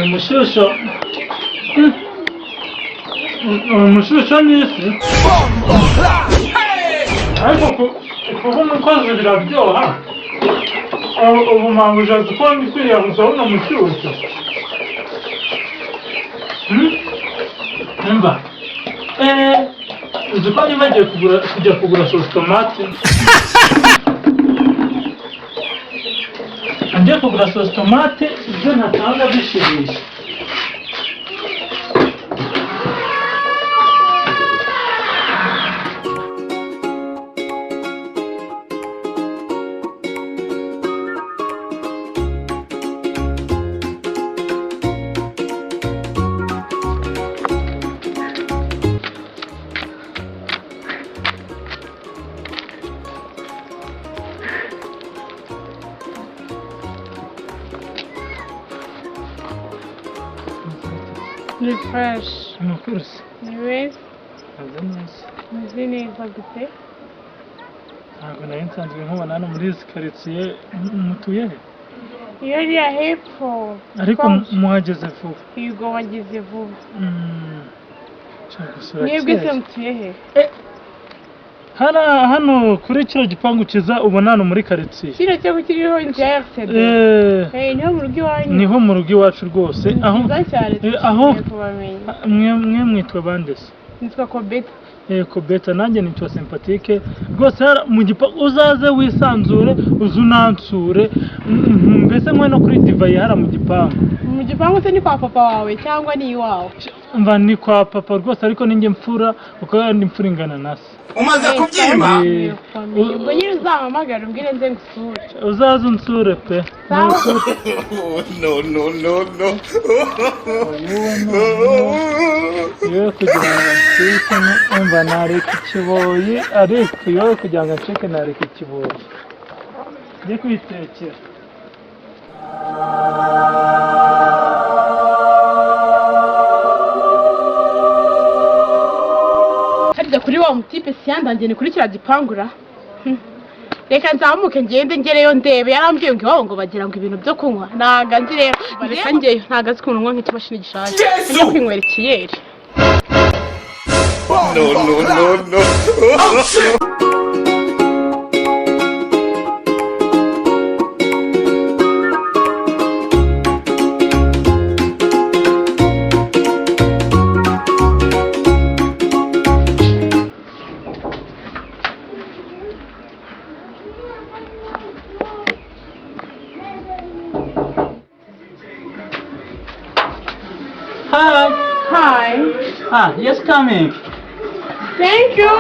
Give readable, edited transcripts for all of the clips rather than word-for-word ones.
Umushyushyo umushyushyo ni isi ariko kuko umukozi biraryoha ubu mpamvu ujaza uko ngikwiriye gusabona umushyushyo mba uzi ko niba agiye kujya kugura sositomate agiye kugura sositomate ibyo ntatanga bishimisha Refresh. Of course. Anyways, Meze neza gute? Ntabwo nari nsanzwe nkubona hano muri izi karitsiye mutuye he? Iyo ariya hepfo. Ariko muhageze vuba. Yego wageze vuba. Nshaka gusura Mwebwe se mutuye he? Hano kuri kino gipangu kiza ubona hano muri karitsiye. Kino cyo kiriho inzu ya RCD. Niho mu rugo iwanyu. Niho mu rugo iwacu rwose. Aho mwe mwitwa bande se? Nitwa Kobeta. Kobeta nanjye nitwa Sympathique rwose mu gipangu uzaze wisanzure uzunansure mbese mwe no kuri divayi hara mu gipangu. Mu gipangu se ni kwa papa wawe cyangwa ni iwawe? Mva ni kwa papa rwose ariko ninjye mfura uko ndi mfura ingana na se. Umaze kubyimba ubwo nyine uzampamagara umbwire nze ngusure. Uzaze unsure pe. No Yo kugira ngo ncike umva nareka ikiboyi ariko yo kugira ngo ncike nareka ikiboyi njye kwitekera. Harya kuri wa mutipe siyandangiye ni kuri kira gipangura. Reka nzamuke ngende ngereyo ndebe yarambwiye ngo iwabo ngo bagira ngo ibintu byo kunywa naga nzi rero bareka ngeyo ntaga azi kuntu nk'ikimashini gishaje njye kwinywera ikiyeri. No. Hi. Yes, coming. Thank you.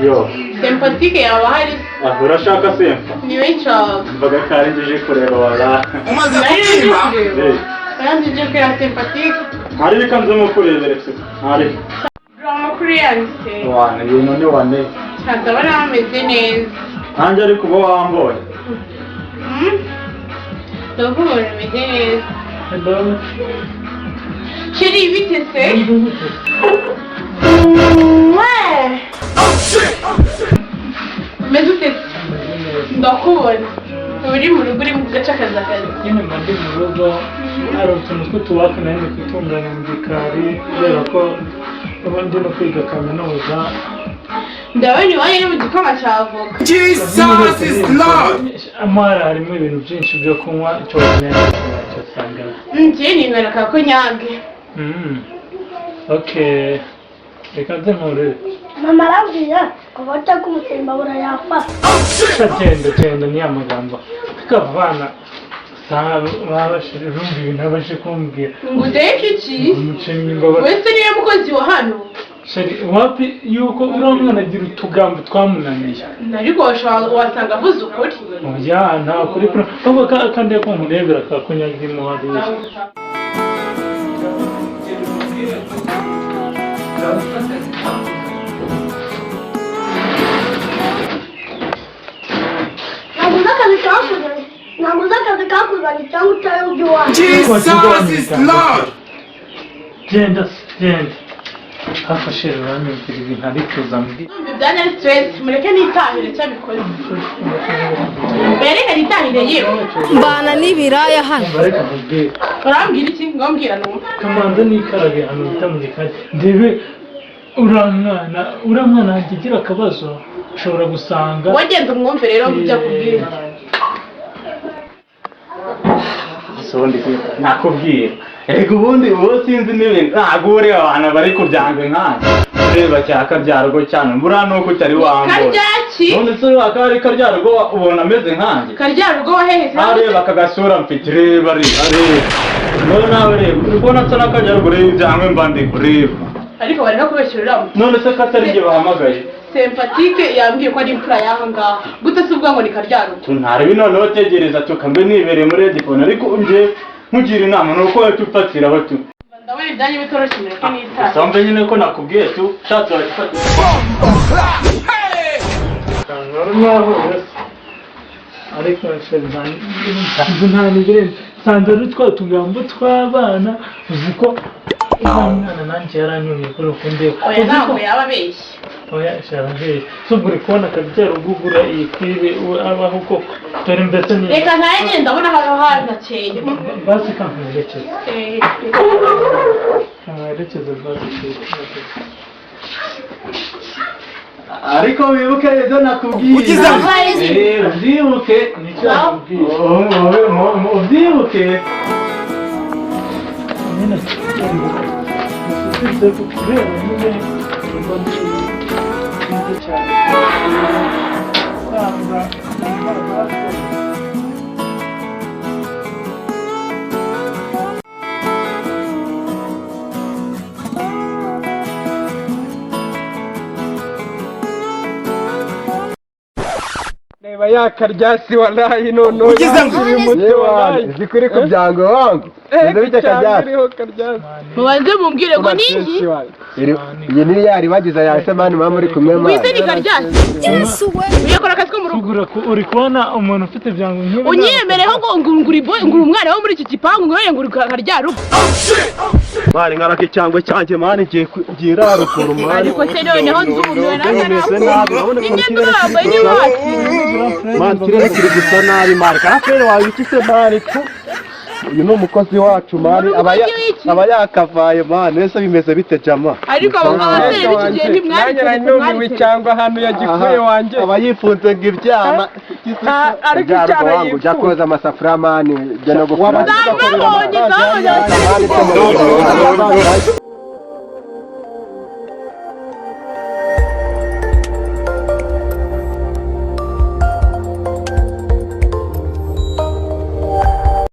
Yo. Sympathique yawe hari. Urashaka sempa? Niwe nshaka. Mbaga kari nje kureba wala. Umaze kubyimba Kandi nje kwira Sympathique. Hari bikanze mu kurebere se. Hari. Drama kuri yanse. Wane ibintu ni wane. Cyandabona ameze neza. Nanjye ariko bo wamboye. Ndakubona ameze neza. Hello. Chérie, vite c'est. Ouais. Mais où t'es? Ndakubona. Uri mu rugo uri mu gace kazakazi. Nyine mandi mu rugo hari utuntu tw'utubaka nayo kwitunganya mu gikari kubera ko ubundi no kwiga kaminuza. Ndabona iwanyu ni mu gikoma cya avoka. Jesus is Lord. Amara harimo ibintu byinshi byo kunywa icyo wanyanyagiye cyo sanga. Njye ninywera ka konyage. Okay. Reka nze nkurere. Mama arambwiye ko bata kumutemba burayafata. Genda ni amagambo. Tukavana babashije rumva ibintu abashe kumbwira. Ngo uteke iki? Umuceri ngo wese niwe mukozi wa hano. Shari wapi yuko uramwana agira utugambo twamunaniye. Nariko wasanga avuze ukuri. Oya nta kuri kuri. Ahubwo kandi ko murebera ka konyagira mu hariya. Jesus is Lord. Genda. hafashe ruranyumvira ibintu ari kuza mbwira Byanya ari stress mureke nitahire cyabikoze. Bereka nitahire yewe. mbana n'ibiraya hano bareka mubwire Urambwira iki ngombwira numva. kamanza nikarabe hano bitamurikanye ndebe uramwana agira akabazo ushobora gusanga Wagenda umwumve rero mujya kubwira. nakubwira ego ubundi wowe sinzi n'ibintu ntabwo ureba abantu bari kubyanga nkanjye ureba cya kabyargo cyane buriya nuko utari wambura Karyaki? none se wakaba ari karyargo ubona ameze nkanjye Karyarugo waheheze. areba akagasura mfite reba none nawe reba uri kubona asa n'akaryargo ureba ibyangwe mba ndi kureba Ariko bari no kubeshyurira mu none se ko atari ibyo bahamagaye sympathique yambwiye ko ari imfura yaha ngaha. Gute se ubwa ngo ni Karyarugo? tuntarebe noneho tegereza tukambe nibereye muri edifone ariko nje nkugira inama ni uko wahita ufatiraho tu Ndabona ibyanyu bitoroshye mureke nitahire. usambe nyine ko nakubwiye tu ushatse wagifatira nkaho ariko nsanze nta nigere nsanze ari twa tugambo tw'abana uzi ko uwo mwana nanjye yaranyumiye kuri uko ndeba Oya ntabwo yaba abeshye. oya sharangere subwo uri kubona akabyara ugugura iyi kwibe abaho koko dore mbese ni Reka ntaye ngenda ndabona hano hanakeye. basi kamwerekeza kamwerekeza basi ariko wibuke ibyo nakubwiye ubyibuke nicyo nakubwiye ubyibuke nyine ufite kureba nyine urumva nziza cyane usanga reba yakaryasi wallahi none Ugize ngo uri muto wallahi zikuri ku byango wangu nze bite karyasi Mubanze mumbwire ngo ni iki? iyi ni yari bagize yase mani mama uri kumwe mama Wise ni Karyasi. yesu we Uyakora akazi ko mu rugo. ugura uri kubona umuntu ufite ibyango nk'ibi Unyemereho ngo nguri boy nguri umwana wo muri iki gipangu ngo nguri Karyarugo. mani nkaraka icyangwe cyanjye mani ngiye rarukuru mani Ariko se noneho nzumiwe bimeze nabi urabona Ni ngendo bambaye n'iwacu. mani kirere kiri gusa nabi mani karafere wawe iki se mani tu uyu ni umukozi wacu mani aba yakavaye mani ese bimeze bite jama Ariko abo ngabo se b'iki gihe ntimwari numiwe cyangwa hano yagikuye wanjye aba yifunze ngo ibyana ariko icyana wangu ujya koza amasafuriya mani jya no gufura Zabonye No, no, no, no.